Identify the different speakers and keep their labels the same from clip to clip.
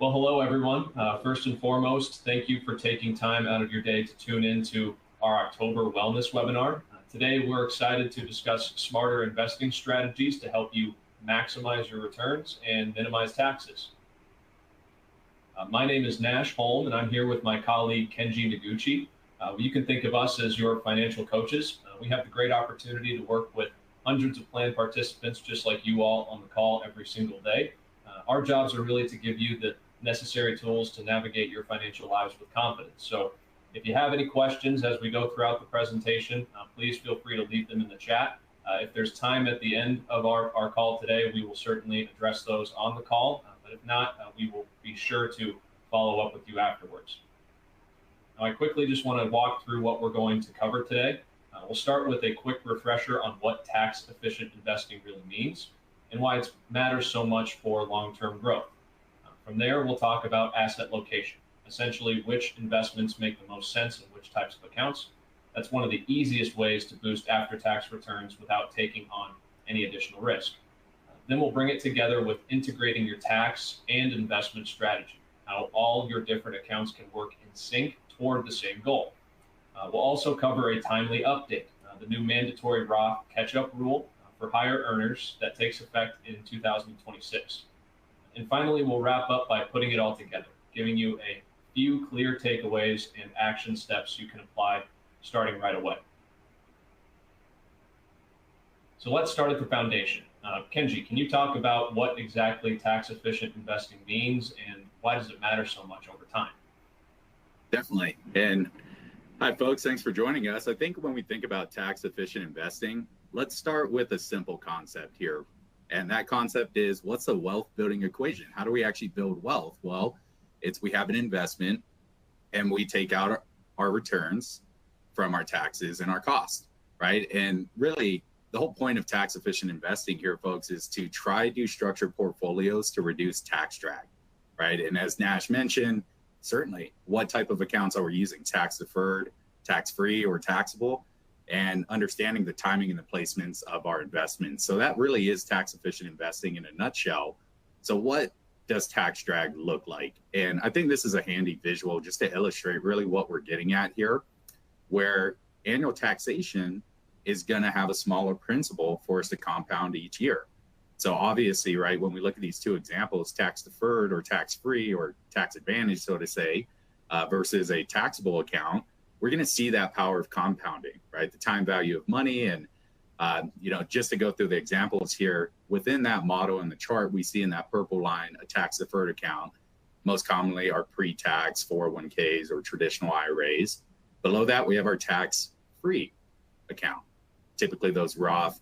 Speaker 1: Well, hello, everyone. First and foremost, thank you for taking time out of your day to tune in to our October Wellness webinar. Today, we're excited to discuss smarter investing strategies to help you maximize your returns and minimize taxes. My name is Nash Holm, and I'm here with my colleague, Kenji Noguchi. You can think of us as your financial coaches. We have the great opportunity to work with hundreds of plan participants just like you all on the call every single day. Our jobs are really to give you the necessary tools to navigate your financial lives with confidence. So if you have any questions as we go throughout the presentation, please feel free to leave them in the chat. If there's time at the end of our call today, we will certainly address those on the call. But if not, we will be sure to follow up with you afterwards. Now, I quickly just want to walk through what we're going to cover today. We'll start with a quick refresher on what tax-efficient investing really means and why it matters so much for long-term growth. From there, we'll talk about asset location, essentially which investments make the most sense in which types of accounts. That's one of the easiest ways to boost after-tax returns without taking on any additional risk. Then we'll bring it together with integrating your tax and investment strategy, how all your different accounts can work in sync toward the same goal. We'll also cover a timely update, the new mandatory Roth catch-up rule for higher earners that takes effect in 2026. And finally, we'll wrap up by putting it all together, giving you a few clear takeaways and action steps you can apply starting right away. So let's start at the foundation. Kenji, can you talk about what exactly tax-efficient investing means and why does it matter so much over time?
Speaker 2: Definitely. And hi, folks. Thanks for joining us. I think when we think about tax-efficient investing, let's start with a simple concept here. And that concept is, what's a wealth building equation? How do we actually build wealth? Well, we have an investment and we take out our returns from our taxes and our costs, right? And really, the whole point of tax efficient investing here, folks, is to try to structure portfolios to reduce tax drag, right? And as Nash mentioned, certainly, what type of accounts are we using? Tax deferred, tax free, or taxable? And understanding the timing and the placements of our investments. So that really is tax efficient investing in a nutshell. So what does tax drag look like? And I think this is a handy visual just to illustrate really what we're getting at here, where annual taxation is going to have a smaller principal for us to compound each year. So obviously, right, when we look at these two examples, tax deferred or tax free or tax advantage, so to say, versus a taxable account, we're going to see that power of compounding, right? The time value of money. And, just to go through the examples here, within that model in the chart, we see in that purple line, a tax deferred account, most commonly our pre-tax 401ks or traditional IRAs. Below that, we have our tax free account, typically those Roth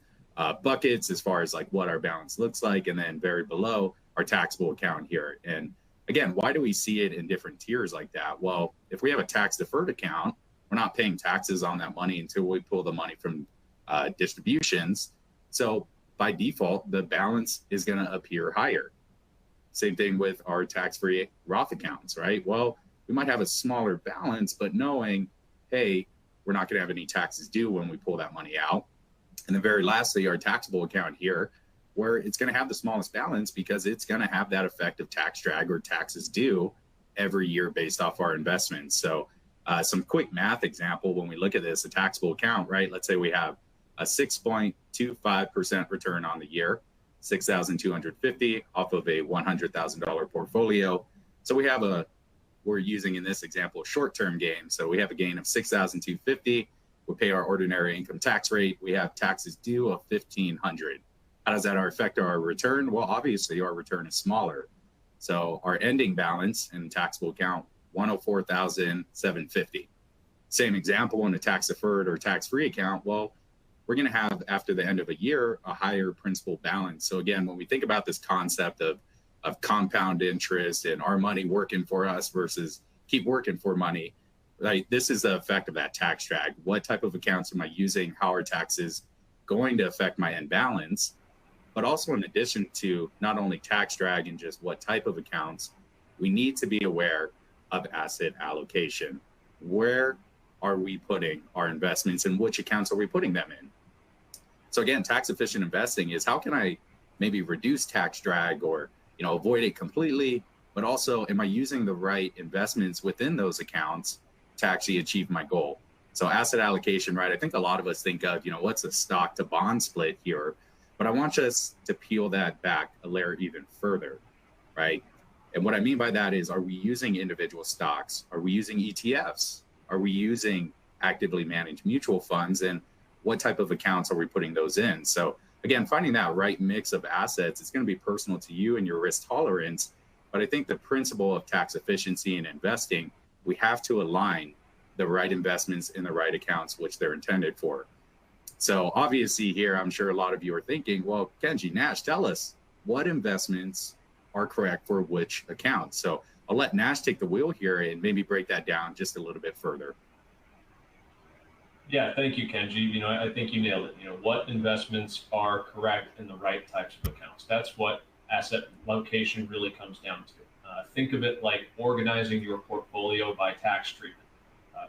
Speaker 2: buckets as far as like what our balance looks like. And then very below, our taxable account here. And again, why do we see it in different tiers like that? Well, if we have a tax deferred account, we're not paying taxes on that money until we pull the money from distributions. So by default, the balance is going to appear higher. Same thing with our tax-free Roth accounts, right? Well, we might have a smaller balance, but knowing, hey, we're not going to have any taxes due when we pull that money out. And then very lastly, our taxable account here, where it's going to have the smallest balance because it's going to have that effect of tax drag or taxes due every year based off our investments. So some quick math example, when we look at this, a taxable account, right? Let's say we have a 6.25% return on the year, 6,250 off of a $100,000 portfolio. So we're using in this example, a short-term gain. So we have a gain of 6,250. We pay our ordinary income tax rate. We have taxes due of 1,500. How does that affect our return? Well, obviously our return is smaller. So our ending balance in taxable account, 104,750. Same example in a tax deferred or tax free account. Well, we're going to have after the end of a year a higher principal balance. So again, when we think about this concept of compound interest and our money working for us versus keep working for money, right? This is the effect of that tax drag. What type of accounts am I using? How are taxes going to affect my end balance? But also in addition to not only tax drag and just what type of accounts, we need to be aware of asset allocation. Where are we putting our investments and which accounts are we putting them in? So again, tax efficient investing is how can I maybe reduce tax drag or avoid it completely, but also, am I using the right investments within those accounts to actually achieve my goal? So asset allocation, right? I think a lot of us think of, what's a stock to bond split here? But I want us to peel that back a layer even further, right? And what I mean by that is, are we using individual stocks? Are we using ETFs? Are we using actively managed mutual funds? And what type of accounts are we putting those in? So again, finding that right mix of assets, it's going to be personal to you and your risk tolerance. But I think the principle of tax efficiency in investing, we have to align the right investments in the right accounts, which they're intended for. So obviously here, I'm sure a lot of you are thinking, well, Kenji, Nash, tell us what investments are correct for which account. So I'll let Nash take the wheel here and maybe break that down just a little bit further.
Speaker 1: Yeah, thank you, Kenji. I think you nailed it. What investments are correct in the right types of accounts. That's what asset location really comes down to. Think of it like organizing your portfolio by tax treatment.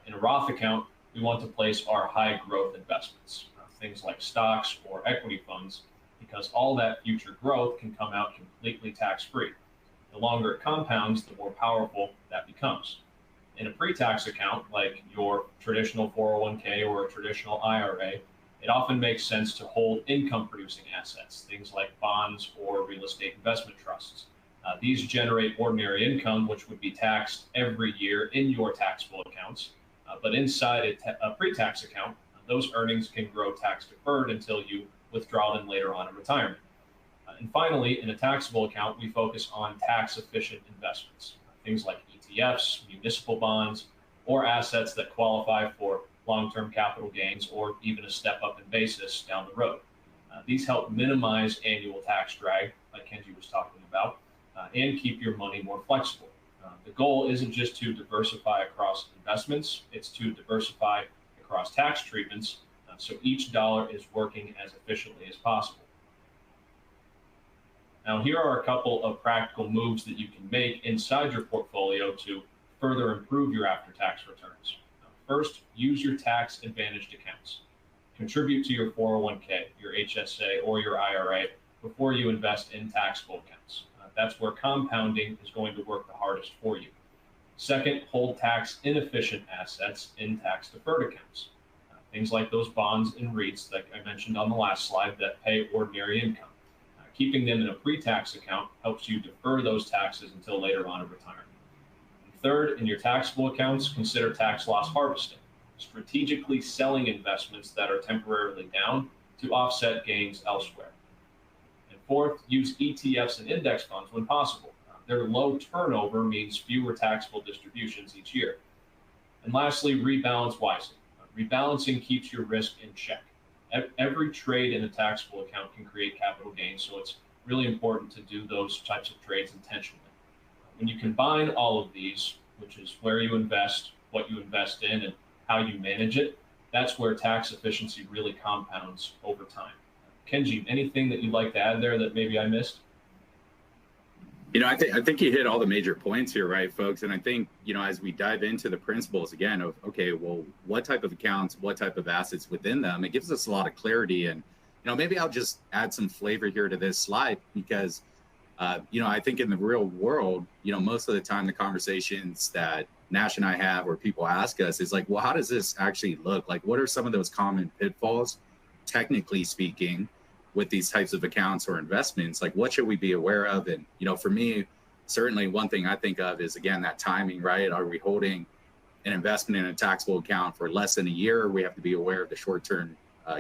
Speaker 1: In a Roth account, we want to place our high growth investments, things like stocks or equity funds, because all that future growth can come out completely tax-free. The longer it compounds, the more powerful that becomes. In a pre-tax account, like your traditional 401k or a traditional IRA, it often makes sense to hold income-producing assets, things like bonds or real estate investment trusts. These generate ordinary income, which would be taxed every year in your taxable accounts. But inside a pre-tax account, those earnings can grow tax-deferred until you withdraw them later on in retirement. And finally, in a taxable account, we focus on tax-efficient investments, things like ETFs, municipal bonds, or assets that qualify for long-term capital gains or even a step up in basis down the road. These help minimize annual tax drag, like Kenji was talking about, and keep your money more flexible. The goal isn't just to diversify across investments, it's to diversify across tax treatments, so each dollar is working as efficiently as possible. Now, here are a couple of practical moves that you can make inside your portfolio to further improve your after-tax returns. First, use your tax-advantaged accounts. Contribute to your 401k, your HSA, or your IRA before you invest in taxable accounts. That's where compounding is going to work the hardest for you. Second, hold tax-inefficient assets in tax-deferred accounts. Things like those bonds and REITs that I mentioned on the last slide that pay ordinary income. Keeping them in a pre-tax account helps you defer those taxes until later on in retirement. And third, in your taxable accounts, consider tax loss harvesting, strategically selling investments that are temporarily down to offset gains elsewhere. And fourth, use ETFs and index funds when possible. Their low turnover means fewer taxable distributions each year. And lastly, rebalance wisely. Rebalancing keeps your risk in check. Every trade in a taxable account can create capital gains, so it's really important to do those types of trades intentionally. When you combine all of these, which is where you invest, what you invest in, and how you manage it, that's where tax efficiency really compounds over time. Kenji, anything that you'd like to add there that maybe I missed?
Speaker 2: I think you hit all the major points here, right, folks? And I think, as we dive into the principles again of, okay, well, what type of accounts, what type of assets within them, it gives us a lot of clarity. And, maybe I'll just add some flavor here to this slide because, I think in the real world, most of the time the conversations that Nash and I have or people ask us is like, well, how does this actually look? Like, what are some of those common pitfalls, technically speaking, with these types of accounts or investments? Like, what should we be aware of? And, for me, certainly one thing I think of is, again, that timing, right? Are we holding an investment in a taxable account for less than a year? We have to be aware of the short-term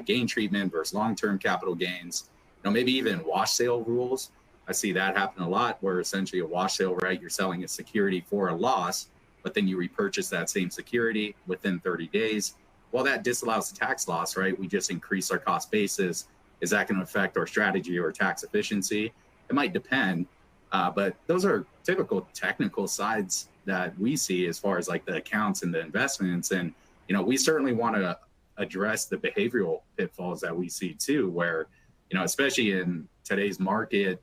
Speaker 2: gain treatment versus long-term capital gains. Maybe even wash sale rules. I see that happen a lot where essentially a wash sale, right? You're selling a security for a loss, but then you repurchase that same security within 30 days. Well, that disallows the tax loss, right? We just increase our cost basis. Is that going to affect our strategy or tax efficiency? It might depend, but those are typical technical sides that we see as far as like the accounts and the investments. And, we certainly want to address the behavioral pitfalls that we see too, where, especially in today's market,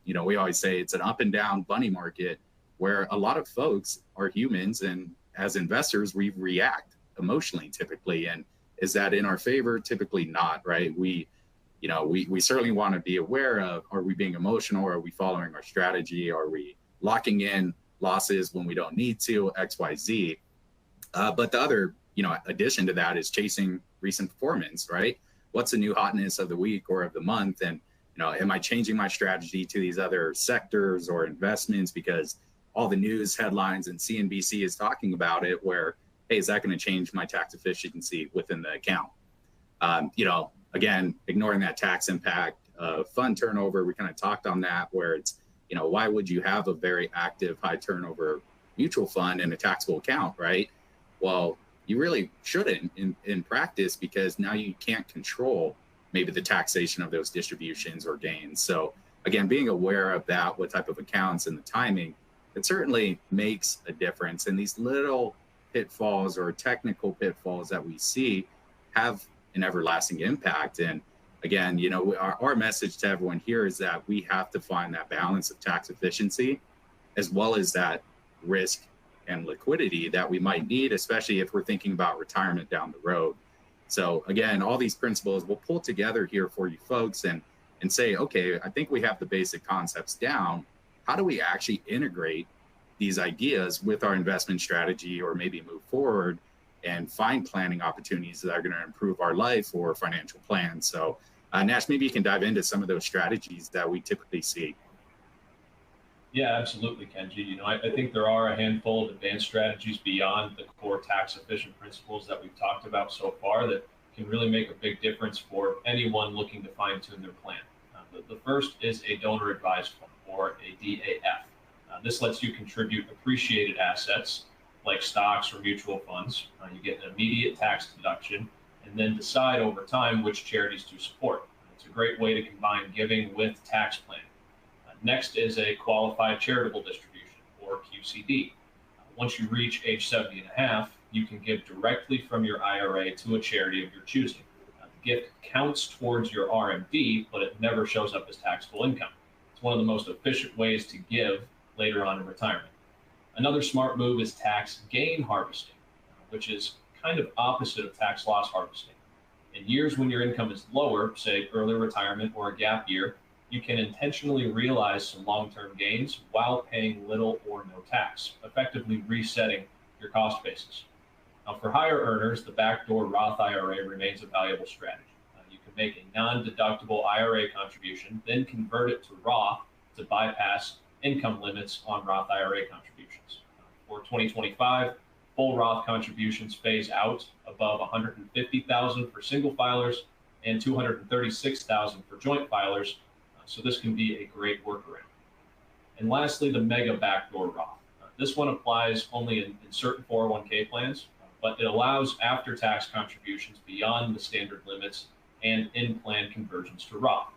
Speaker 2: we always say it's an up and down bunny market where a lot of folks are humans. And as investors, we react emotionally typically. And is that in our favor? Typically not, right? We certainly want to be aware of, are we being emotional? Are we following our strategy? Are we locking in losses when we don't need to, XYZ. But the other, addition to that is chasing recent performance, right? What's the new hotness of the week or of the month? And, am I changing my strategy to these other sectors or investments because all the news headlines and CNBC is talking about it, where, hey, is that going to change my tax efficiency within the account? Again, ignoring that tax impact of fund turnover, we kind of talked on that, where it's, why would you have a very active, high turnover mutual fund in a taxable account, right? Well, you really shouldn't in practice, because now you can't control maybe the taxation of those distributions or gains. So again, being aware of that, what type of accounts and the timing, it certainly makes a difference. And these little pitfalls or technical pitfalls that we see have an everlasting impact. And again, our message to everyone here is that we have to find that balance of tax efficiency as well as that risk and liquidity that we might need, especially if we're thinking about retirement down the road. So again, all these principles we'll pull together here for you folks and say, okay, I think we have the basic concepts down. How do we actually integrate these ideas with our investment strategy, or maybe move forward and find planning opportunities that are going to improve our life or financial plan? So Nash, maybe you can dive into some of those strategies that we typically see.
Speaker 1: Yeah, absolutely, Kenji. I think there are a handful of advanced strategies beyond the core tax efficient principles that we've talked about so far that can really make a big difference for anyone looking to fine tune their plan. The first is a donor advised fund, or a DAF. This lets you contribute appreciated assets like stocks or mutual funds. You get an immediate tax deduction and then decide over time which charities to support. It's a great way to combine giving with tax planning. Next is a qualified charitable distribution, or QCD. Once you reach age 70 and a half, you can give directly from your IRA to a charity of your choosing. The gift counts towards your RMD, but it never shows up as taxable income. It's one of the most efficient ways to give later on in retirement. Another smart move is tax gain harvesting, which is kind of opposite of tax loss harvesting. In years when your income is lower, say early retirement or a gap year, you can intentionally realize some long-term gains while paying little or no tax, effectively resetting your cost basis. Now, for higher earners, the backdoor Roth IRA remains a valuable strategy. You can make a non-deductible IRA contribution, then convert it to Roth to bypass income limits on Roth IRA contributions. For 2025, full Roth contributions phase out above $150,000 for single filers and $236,000 for joint filers. So this can be a great workaround. And lastly, the mega backdoor Roth. This one applies only in certain 401k plans, but it allows after-tax contributions beyond the standard limits and in-plan conversions to Roth.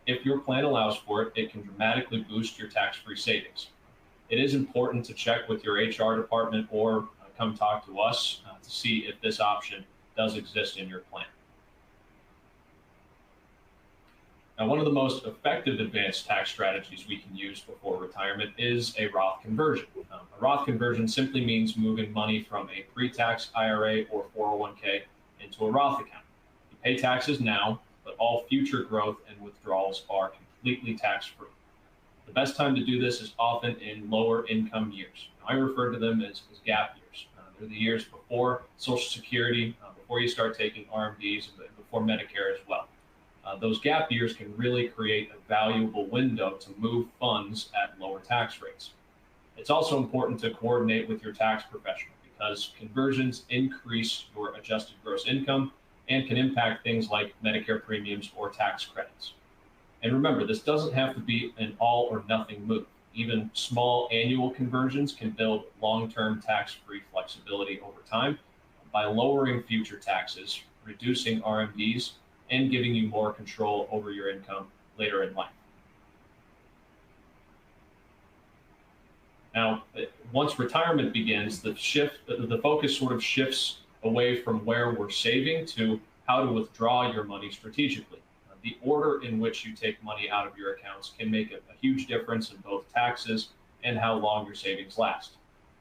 Speaker 1: If your plan allows for it, it can dramatically boost your tax-free savings. It is important to check with your HR department or come talk to us to see if this option does exist in your plan. Now, one of the most effective advanced tax strategies we can use before retirement is a Roth conversion. A Roth conversion simply means moving money from a pre-tax IRA or 401k into a Roth account. You pay taxes now, but all future growth and withdrawals are completely tax-free. The best time to do this is often in lower income years. I refer to them as gap years. They're the years before Social Security, before you start taking RMDs, and before Medicare as well. Those gap years can really create a valuable window to move funds at lower tax rates. It's also important to coordinate with your tax professional, because conversions increase your adjusted gross income and can impact things like Medicare premiums or tax credits. And remember, this doesn't have to be an all or nothing move. Even small annual conversions can build long-term tax-free flexibility over time by lowering future taxes, reducing RMDs, and giving you more control over your income later in life. Now, once retirement begins, the focus sort of shifts away from where we're saving to how to withdraw your money strategically. The order in which you take money out of your accounts can make a huge difference in both taxes and how long your savings last.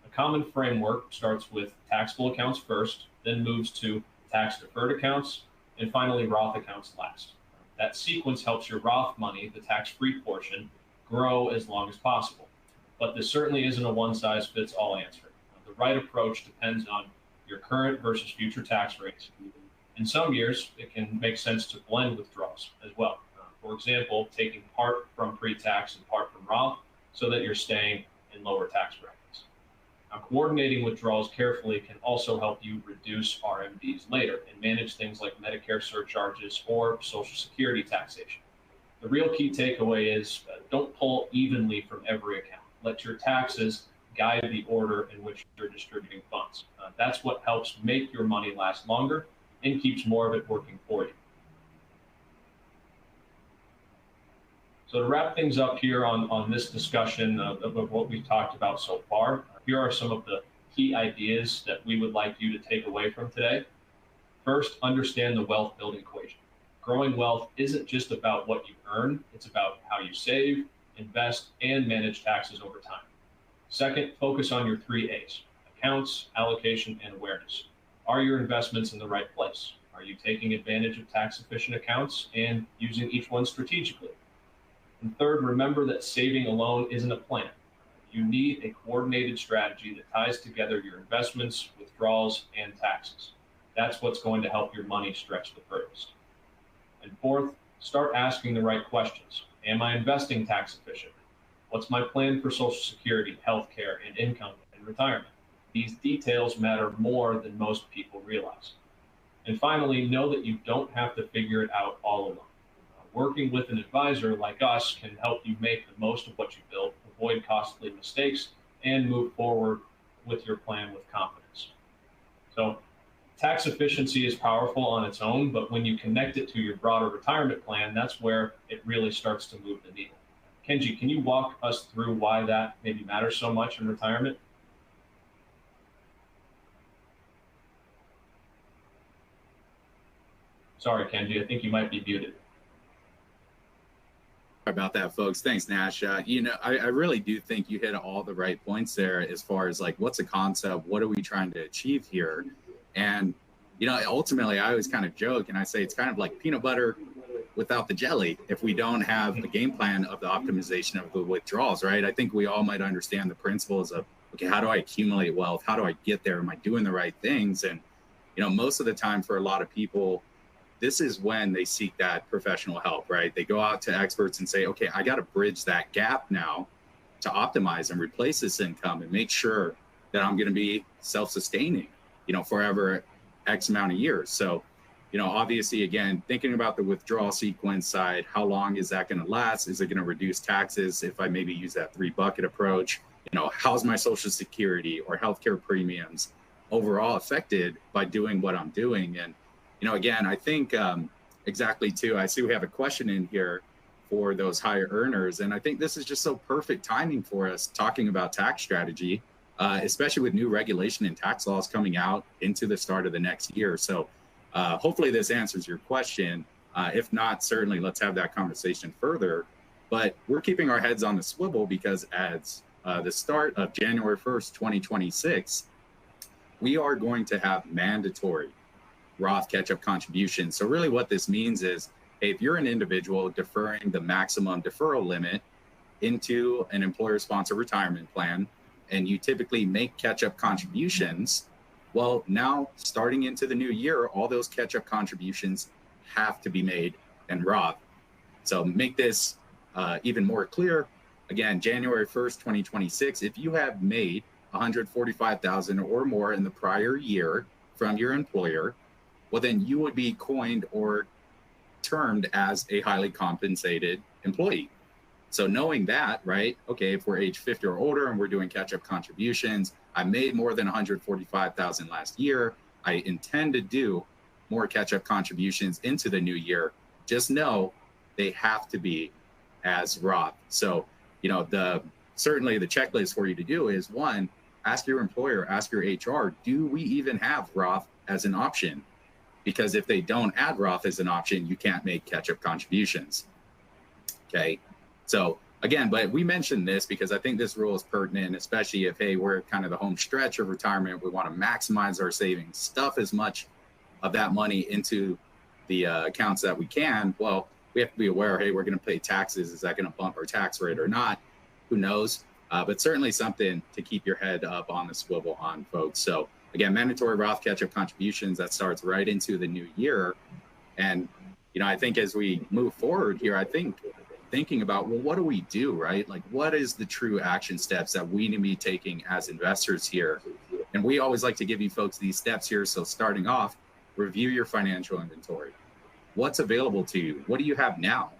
Speaker 1: A common framework starts with taxable accounts first, then moves to tax-deferred accounts, and finally Roth accounts last. That sequence helps your Roth money, the tax-free portion, grow as long as possible. but this certainly isn't a one-size-fits-all answer. The right approach depends on your current versus future tax rates. In some years, it can make sense to blend withdrawals as well. For example, taking part from pre-tax and part from Roth so that you're staying in lower tax brackets. Now, coordinating withdrawals carefully can also help you reduce RMDs later and manage things like Medicare surcharges or Social Security taxation. The real key takeaway is don't pull evenly from every account. Let your taxes guide the order in which you're distributing funds. That's what helps make your money last longer and keeps more of it working for you. So to wrap things up here on this discussion of what we've talked about so far, here are some of the key ideas that we would like you to take away from today. First, understand the wealth building equation. Growing wealth isn't just about what you earn, it's about how you save, invest, and manage taxes over time. Second, focus on your 3 A's: accounts, allocation, and awareness. Are your investments in the right place? Are you taking advantage of tax-efficient accounts and using each one strategically? And third, remember that saving alone isn't a plan. You need a coordinated strategy that ties together your investments, withdrawals, and taxes. That's what's going to help your money stretch the furthest. And fourth, start asking the right questions. Am I investing tax efficiently? What's my plan for Social Security, healthcare, and income in retirement? These details matter more than most people realize. And finally, know that you don't have to figure it out all alone. Working with an advisor like us can help you make the most of what you built, avoid costly mistakes, and move forward with your plan with confidence. So tax efficiency is powerful on its own, but when you connect it to your broader retirement plan, that's where it really starts to move the needle. Kenji, can you walk us through why that maybe matters so much in retirement? Sorry, Kenji, I think you might be muted.
Speaker 2: About that, folks. Thanks, Nash. I really do think you hit all the right points there as far as like, what's a concept? What are we trying to achieve here? And, ultimately, I always kind of joke and I say it's kind of like peanut butter without the jelly if we don't have a game plan of the optimization of the withdrawals, right? I think we all might understand the principles of, okay, how do I accumulate wealth? How do I get there? Am I doing the right things? And, most of the time for a lot of people, this is when they seek that professional help, right? They go out to experts and say, okay, I got to bridge that gap now to optimize and replace this income and make sure that I'm going to be self-sustaining, forever X amount of years. So, obviously, again, thinking about the withdrawal sequence side, how long is that going to last? Is it going to reduce taxes if I maybe use that 3-bucket approach? How's my Social Security or healthcare premiums overall affected by doing what I'm doing? And again, I think exactly too, I see we have a question in here for those higher earners. And I think this is just so perfect timing for us talking about tax strategy, especially with new regulation and tax laws coming out into the start of the next year. So hopefully this answers your question. If not, certainly let's have that conversation further. But we're keeping our heads on the swivel because as the start of January 1st, 2026, we are going to have mandatory Roth catch-up contributions. So really what this means is, hey, if you're an individual deferring the maximum deferral limit into an employer-sponsored retirement plan, and you typically make catch-up contributions, well, now starting into the new year, all those catch-up contributions have to be made in Roth. So make this even more clear. Again, January 1st, 2026, if you have made $145,000 or more in the prior year from your employer, well, then you would be coined or termed as a highly compensated employee. So knowing that, right, okay, if we're age 50 or older and we're doing catch-up contributions, I made more than $145,000 last year, I intend to do more catch-up contributions into the new year, just know they have to be as Roth. So, certainly the checklist for you to do is, one, ask your employer, ask your HR, do we even have Roth as an option? Because if they don't add Roth as an option, you can't make catch-up contributions. Okay. So again, but we mentioned this because I think this rule is pertinent, especially if, hey, we're kind of the home stretch of retirement. We want to maximize our savings, stuff as much of that money into the accounts that we can. Well, we have to be aware, hey, we're going to pay taxes. Is that going to bump our tax rate or not? Who knows? but certainly something to keep your head up on the swivel on, folks. So again, mandatory Roth catch-up contributions, that starts right into the new year. And, I think as we move forward here, I think thinking about, well, what do we do, right? Like, what is the true action steps that we need to be taking as investors here? And we always like to give you folks these steps here. So starting off, review your financial inventory. What's available to you? What do you have now,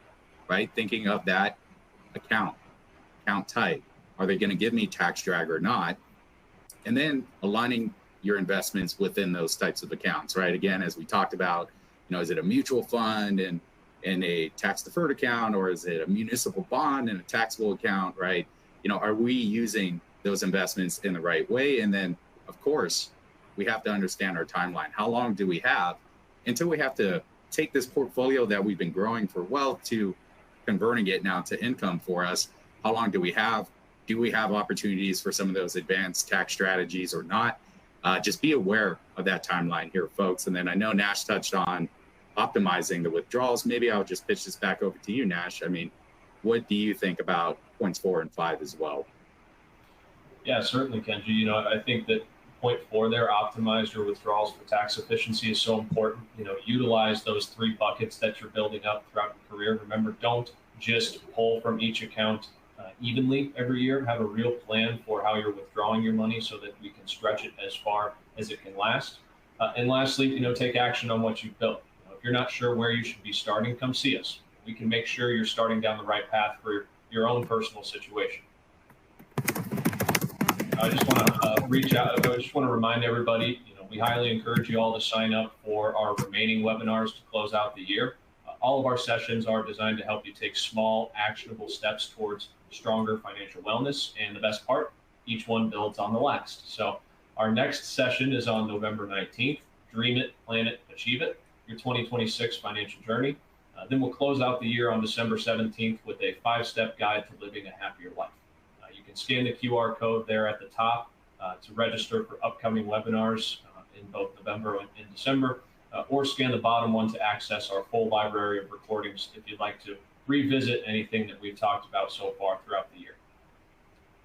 Speaker 2: right? Thinking of that account type. Are they going to give me tax drag or not? And then aligning your investments within those types of accounts, right? Again, as we talked about, is it a mutual fund and a tax deferred account, or is it a municipal bond and a taxable account, right? Are we using those investments in the right way? And then, of course, we have to understand our timeline. How long do we have until we have to take this portfolio that we've been growing for wealth to converting it now to income for us? How long do we have? Do we have opportunities for some of those advanced tax strategies or not? Just be aware of that timeline here, folks. And then I know Nash touched on optimizing the withdrawals. Maybe I'll just pitch this back over to you, Nash. I mean, what do you think about points 4 and 5 as well?
Speaker 1: Yeah, certainly, Kenji. I think that point 4 there, optimize your withdrawals for tax efficiency, is so important. Utilize those 3 buckets that you're building up throughout your career. Remember, don't just pull from each account evenly every year. Have a real plan for how you're withdrawing your money so that we can stretch it as far as it can last. And lastly, take action on what you've built. If you're not sure where you should be starting, come see us. We can make sure you're starting down the right path for your own personal situation. I just want to reach out. I just want to remind everybody, we highly encourage you all to sign up for our remaining webinars to close out the year. All of our sessions are designed to help you take small, actionable steps towards stronger financial wellness. And the best part, each one builds on the last. So our next session is on November 19th. Dream it, plan it, achieve it. Your 2026 financial journey. Then we'll close out the year on December 17th with a 5-step guide to living a happier life. You can scan the QR code there at the top to register for upcoming webinars in both November and December, or scan the bottom one to access our full library of recordings if you'd like to revisit anything that we've talked about so far throughout the year.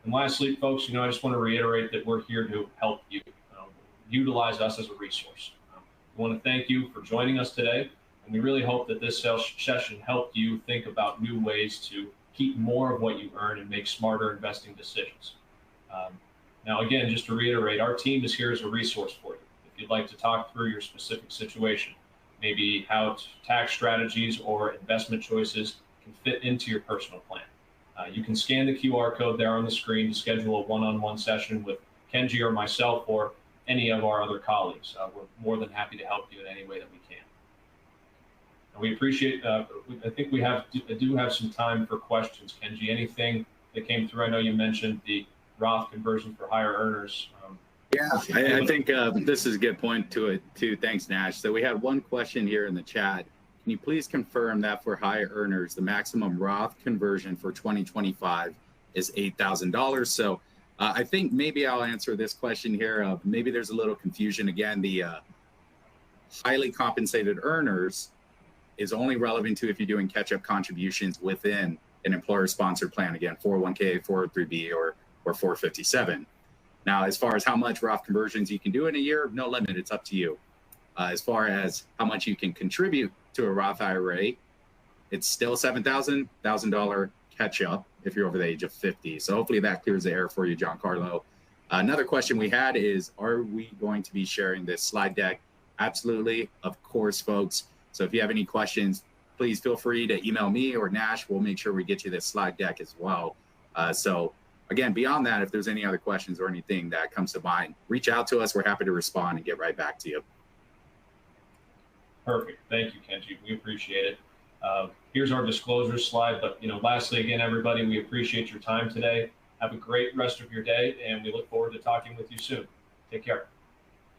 Speaker 1: And lastly, folks, I just want to reiterate that we're here to help you. Utilize us as a resource. We want to thank you for joining us today, and we really hope that this session helped you think about new ways to keep more of what you earn and make smarter investing decisions. Now, again, just to reiterate, our team is here as a resource for you. If you'd like to talk through your specific situation, maybe how tax strategies or investment choices can fit into your personal plan, you can scan the QR code there on the screen to schedule a one-on-one session with Kenji or myself or any of our other colleagues. We're more than happy to help you in any way that we can. And we appreciate, I think we do have some time for questions. Kenji, anything that came through? I know you mentioned the Roth conversion for higher earners.
Speaker 2: Yeah, I think this is a good point to it too. Thanks, Nash. So we had one question here in the chat. Can you please confirm that for high earners, the maximum Roth conversion for 2025 is $8,000? So I think maybe I'll answer this question here. Maybe there's a little confusion. Again, the highly compensated earners is only relevant to if you're doing catch-up contributions within an employer-sponsored plan. Again, 401k, 403b, or 457. Now, as far as how much Roth conversions you can do in a year, no limit. It's up to you. As far as how much you can contribute to a Roth IRA, it's still $7,000 catch-up if you're over the age of 50. So hopefully that clears the air for you, Giancarlo. Another question we had is, are we going to be sharing this slide deck? Absolutely, of course, folks. So if you have any questions, please feel free to email me or Nash. We'll make sure we get you this slide deck as well. So again, beyond that, if there's any other questions or anything that comes to mind, reach out to us. We're happy to respond and get right back to you.
Speaker 1: Perfect. Thank you, Kenji. We appreciate it. Here's our disclosure slide. But lastly, again, everybody, we appreciate your time today. Have a great rest of your day, and we look forward to talking with you soon. Take care.